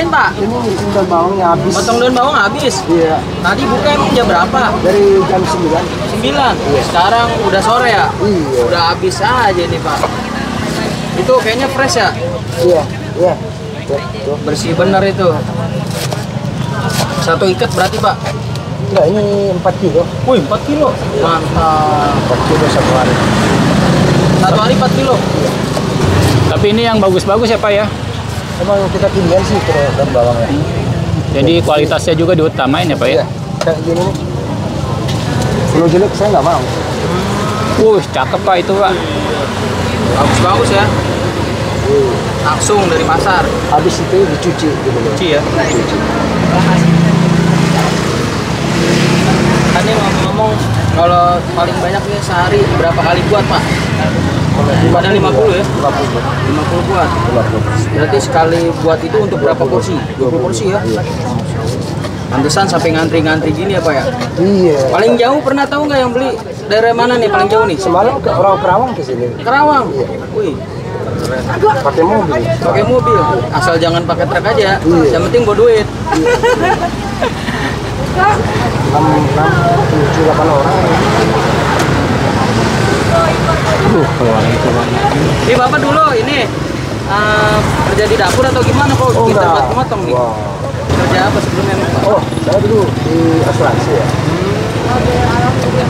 ngapain Pak? Ini daun bawangnya habis. Potong daun bawang habis? Iya. Tadi buka emang jam berapa? Dari jam 9. 9? Iya. Sekarang udah sore ya? Iya. Udah habis aja nih Pak. Itu kayaknya fresh ya? Iya, iya. Tuh. Bersih bener itu. Satu ikat berarti Pak? Enggak, ini 4 kilo. Wih, 4 kilo? Mantap. 4 kilo satu hari. Satu hari 4 kilo? Iya. Tapi ini yang bagus-bagus ya Pak ya? Emang kita pilihan sih kalau daun bawangnya. Jadi kualitasnya juga diutamain ya Pak ya? Iya. Kayak gini nih. Kalau jelek saya nggak mau. Cakep Pak itu Pak. Bagus-bagus ya? Langsung dari pasar. Habis itu dicuci gitu. Cuci ya? Dicuci. Kan ini ngomong-ngomong, kalau paling banyak nih sehari berapa kali buat Pak? Ada 50 ya? 50 buat. 50. Berarti sekali buat itu untuk berapa porsi? 20 porsi ya? Iya. Pantesan sampai ngantri-ngantri gini ya Pak ya? Iya. Paling jauh pernah tahu nggak yang beli daerah mana nih paling jauh nih? Semalam ke orang Kerawang ke sini. Kerawang? Iya. Wih, Pakai mobil. pakai mobil. Asal jangan pakai truk aja. Iya. Yang penting bawa duit. 6, 7, 8 orang. Keluar itu Pak. Ini Bapak dulu ini kerja di dapur atau gimana kok Oh, kita enggak. buat motong nih? Wow. Kerja apa sebelumnya nih Pak? Oh, saya dulu di asuransi ya.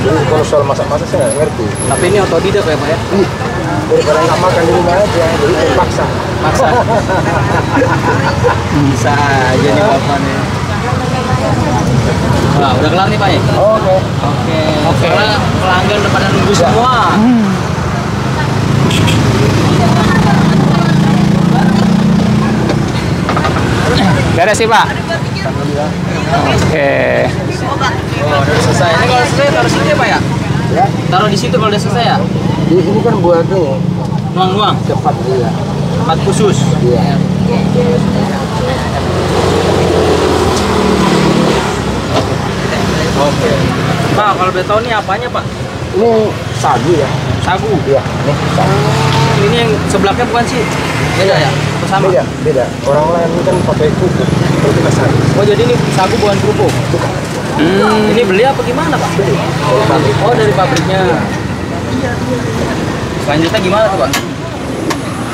Jadi kalau soal masak-masak saya nggak ngerti. Tapi ini otodidak ya Pak ya? Ih, daripada nggak makan di rumah aja, jadi terpaksa. Maksa. Bisa aja nih Bapak nih. Wah, udah kelar nih Pak ya? Oke. Oke. Karena pelanggan udah pada nunggu semua. Beres sih Pak. Oke. Oh, udah selesai. Ini kalau selesai taruh situ ya Pak ya? Ya, Taruh di situ kalau udah selesai ya? ini kan buat nih Nuang-nuang. cepat dia. Tempat khusus. Iya. Oke. Pak, kalau boleh tahu nih apanya Pak? Ini sagu ya. Sagu. Iya, ini sagu. Ini yang sebelahnya bukan sih? Beda ya? Atau sama? Beda, beda. Orang lain kan pakai kuku. Kalau kita sagu. Oh, jadi ini sagu bukan kerupuk? Ini beli apa gimana Pak? Beli. Dari pabrik. Oh, dari pabriknya. Selanjutnya gimana tuh Pak?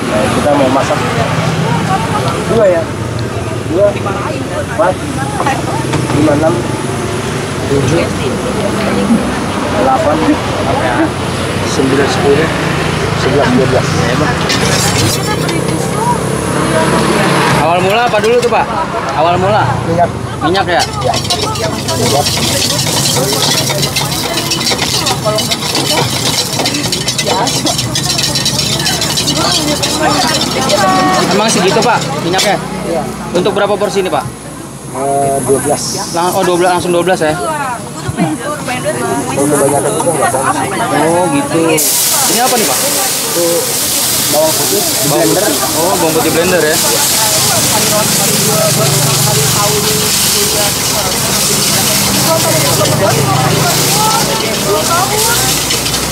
Nah, kita mau masak 2 ya. 2, 4, 5, 6, 7, 8, 9, 10, 11, 12. Awal mula apa dulu tuh Pak? Awal mula? Minyak. Minyak ya? Ya. Minyak. Emang segitu Pak minyaknya? Iya. Untuk berapa porsi ini Pak? 12. Oh 12, langsung 12 ya? Kalau kebanyakan itu nggak bagus. Oh gitu. Ini apa nih Pak? Itu bawang putih di blender. Oh bawang putih blender ya?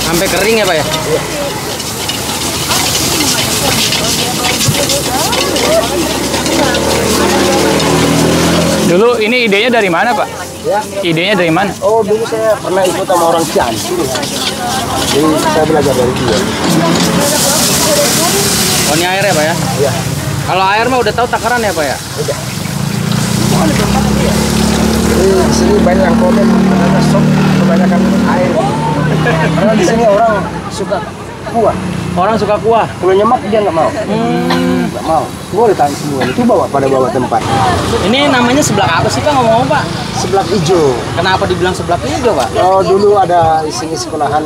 Sampai kering ya Pak ya? Iya. Dulu ini idenya dari mana Pak? Ya. Idenya dari mana? Oh, dulu saya pernah ikut sama orang Cianjur. Jadi saya belajar dari dia. Oh ini air ya Pak ya? Iya. Kalau air mah udah tahu takaran ya Pak ya? Udah. Jadi di sini banyak yang komen karena sop kebanyakan air. Karena di sini orang suka kuah. Orang suka kuah? Kalau nyemak dia nggak mau. Nggak mau. Boleh tanya semua. Itu pada bawa tempat. Ini namanya seblak apa sih Pak ngomong-ngomong Pak? Seblak hijau. Kenapa dibilang seblak hijau Pak? Oh, dulu ada di sini sekolahan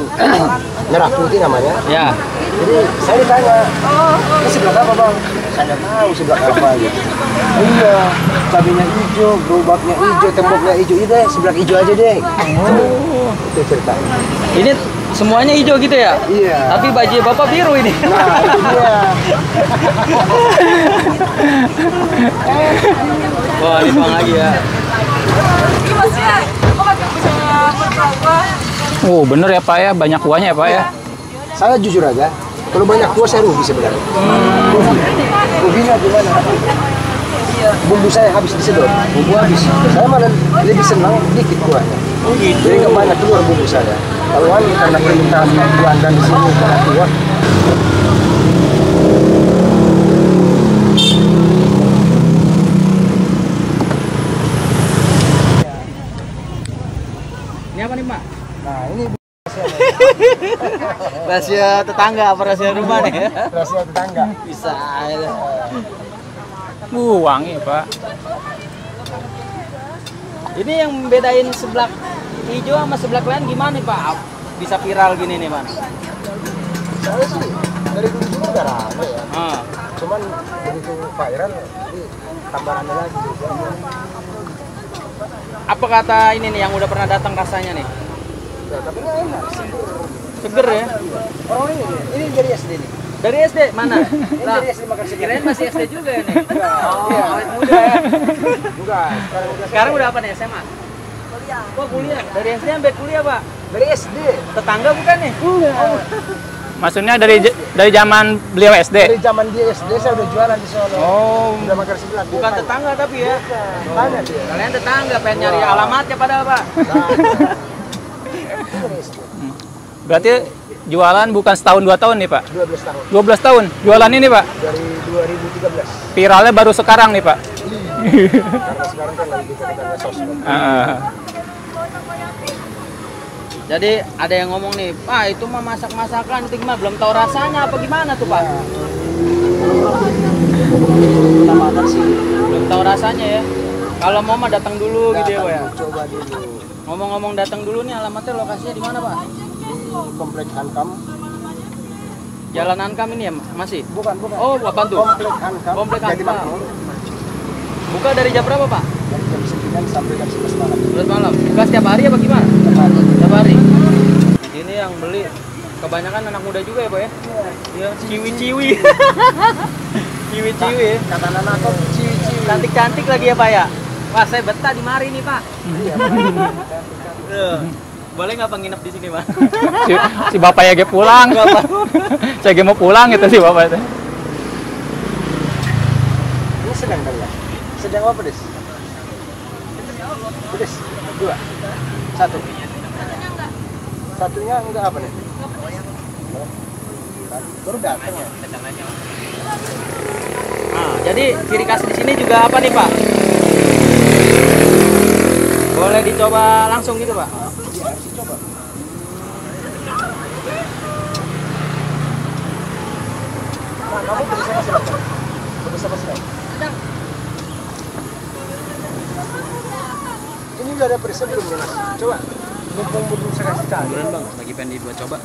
merah putih namanya. Ya. Jadi saya ditanya, ini seblak apa bang? Saya nggak tahu seblak apa gitu. Iya, cabenya hijau, gerobaknya hijau, temboknya hijau. Iya deh, seblak hijau aja deh. Oh, itu cerita. Ini semuanya hijau gitu ya? Iya. Tapi baju Bapak biru ini. Nah, itu dia. Wah, dituang lagi ya. Oh bener ya Pak ya, banyak kuahnya ya Pak ya. Saya jujur aja, kalau banyak kuah saya rugi sebenarnya. Ruginya gimana? bumbu saya habis disedot. Bumbu habis. Saya malah lebih senang dikit kuahnya. Oh gitu. Jadi nggak banyak keluar bumbu saya. Kalau ini karena permintaan pelanggan di sini karena kuat. Ini apa nih, Pak? Nah ini Rahasia tetangga apa rahasia rumah nih? rahasia tetangga. Bisa. Ya. Wangi, Pak. Ini yang bedain seblak hijau sama seblak lain gimana nih, Pak? Bisa viral gini nih, Pak? Saya sih dari dulu juga udah rame ya. Ah. Cuman begitu viral, ini tambahannya lagi. Apa kata ini nih yang udah pernah datang rasanya nih? Ya, tapi nggak enak. Seger ya? Orang ini dari SD nih. Dari SD mana? Ini Lah, dari SD makan seger. kirain masih SD juga ya nih. Oh, Iya. awet muda ya. Enggak, Sekarang udah apa nih SMA? Kuliah. Wah, kuliah. Dari SD sampai kuliah, Pak. dari SD. Tetangga bukan nih? Enggak. Maksudnya dari zaman beliau SD. Dari zaman dia SD saya udah jualan di Solo. Oh, Udah makan sebelah. Bukan tetangga tapi ya. Tanya dia. Kalian tetangga pengen nyari alamatnya padahal, Pak. Dari SD. berarti jualan bukan setahun 2 tahun nih, Pak. 12 tahun. 12 tahun jualan ini, Pak. Dari 2013. Viralnya baru sekarang nih, Pak. Karena sekarang kan lagi kita sosmed. Jadi ada yang ngomong nih, Pak itu mah masak-masakan, itu gimana? Belum tahu rasanya apa gimana tuh, Pak? Kita makan sih. Belum tahu rasanya ya. Kalau mau mah datang dulu gitu ya, Pak ya. Coba dulu. Ngomong-ngomong datang dulu nih, alamatnya lokasinya di mana, Pak? Di Komplek Hankam. Jalan Ankam ini ya, masih? Bukan. Oh, apa tuh? Komplek Hankam. Komplek Jadi Hankam. Makmur. Buka dari jam berapa, Pak? Dari jam 9 sampai jam 11 malam. 11 malam. Buka setiap hari apa gimana? Setiap hari. Setiap hari. Di sini yang beli kebanyakan anak muda juga ya, Pak ya? Iya, ciwi-ciwi. Ciwi-ciwi ya. Kata anak aku ciwi-ciwi. Cantik-cantik lagi ya, Pak ya? Wah, saya betah di mari nih, Pak. Iya. Boleh nggak Pak nginep di sini, Pak? si bapaknya ge pulang. Saya ge mau pulang gitu si bapak itu. Ini sedang kali ya? Sedang apa, Des? Des, 2. 1. Satunya enggak apa nih? Baru datang ya? Nah, jadi ciri khas di sini juga apa nih, Pak? Boleh dicoba langsung gitu, Pak? Iya, harus dicoba. Nah, kamu beli sama siapa? Beli sama siapa? Ini udah ada perisnya belum, Mas? Coba. Mumpung belum saya kasih cabai. Beneran, Bang, lagi pengen dibuat coba.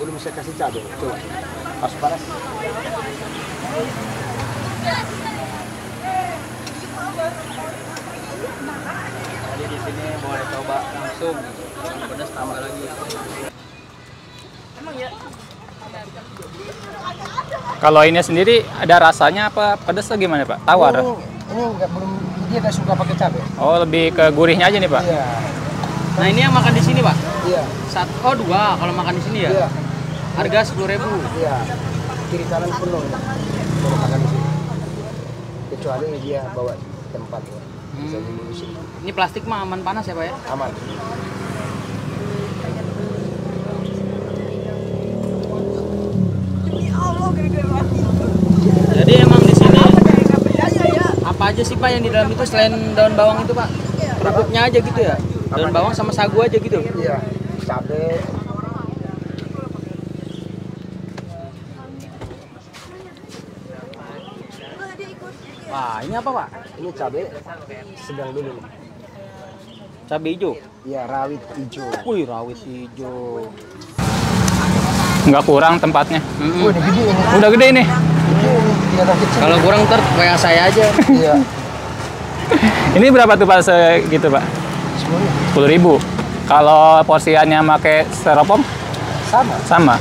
Belum saya kasih cabai. Coba. Pas panas. Jadi di sini boleh coba langsung. Pedas tambah lagi. Emang ya? Kalau ini sendiri ada rasanya apa pedas atau gimana, Pak? Tawar. Ini enggak belum dia enggak suka pakai cabai. Oh, lebih ke gurihnya aja nih, Pak. Iya. Nah, ini yang makan di sini, Pak. Iya. Oh, 2 kalau makan di sini ya. Iya. Harga 10.000. Iya. Kiri kanan penuh ya. Kalau makan di sini. Kecuali dia bawa tempat ya. Bisa dilurusin. Ini plastik mah aman panas ya, Pak ya? Aman. Jadi emang di sini apa aja sih, Pak, yang di dalam itu selain daun bawang itu, Pak? Produknya aja gitu ya? Daun bawang sama sagu aja gitu? Iya. Cabai. Wah, ini apa, Pak? Ini cabai sedang dulu. Cabai hijau. Iya, rawit hijau. Wih, rawit hijau. Nggak kurang tempatnya. Oh, ini gede ini. Udah gede ini. Gede ini. Kelihatan kecil. Kalau kurang ntar kayak saya aja. Iya. Ini berapa tuh, Pak, segitu, Pak? 10.000. Kalau porsiannya pakai styrofoam Sama. sama.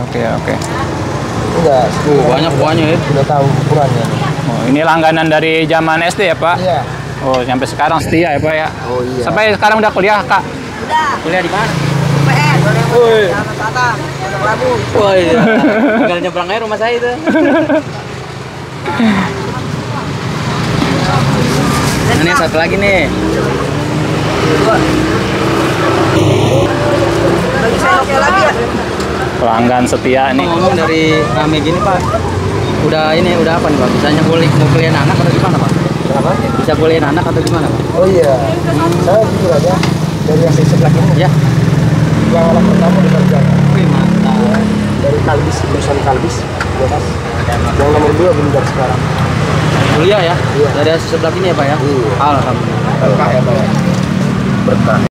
Oke. Enggak. Banyak buahnya ya. Sudah tahu ukurannya. Oh, ini langganan dari zaman SD ya, Pak? Iya. Oh, sampai sekarang setia ya, Pak ya? Oh iya. Sampai sekarang udah kuliah, Kak? Kuliah di mana? PS. Woi. Selatan, Pondok Labu. Wah, iya. Tinggal nyebrang aja rumah saya itu. Ini satu lagi nih. Pelanggan setia nih. Ngomong dari rame gini Pak, udah apa nih Pak? Misalnya mau kuliah anak atau gimana Pak? Kenapa? Bisa kuliah anak atau gimana Pak? Oh iya, saya jujur aja dari yang saya sebelah ini Ya. yang anak pertama di Sarjana. Wih mantap. Dari Kalbis, lulusan Kalbis, ya Mas. Yang nomor 2 bundar sekarang. Kuliah ya? Iya. Dari sebelah ini ya Pak ya? Iya. Alhamdulillah. Berkah ya Pak. Berkah.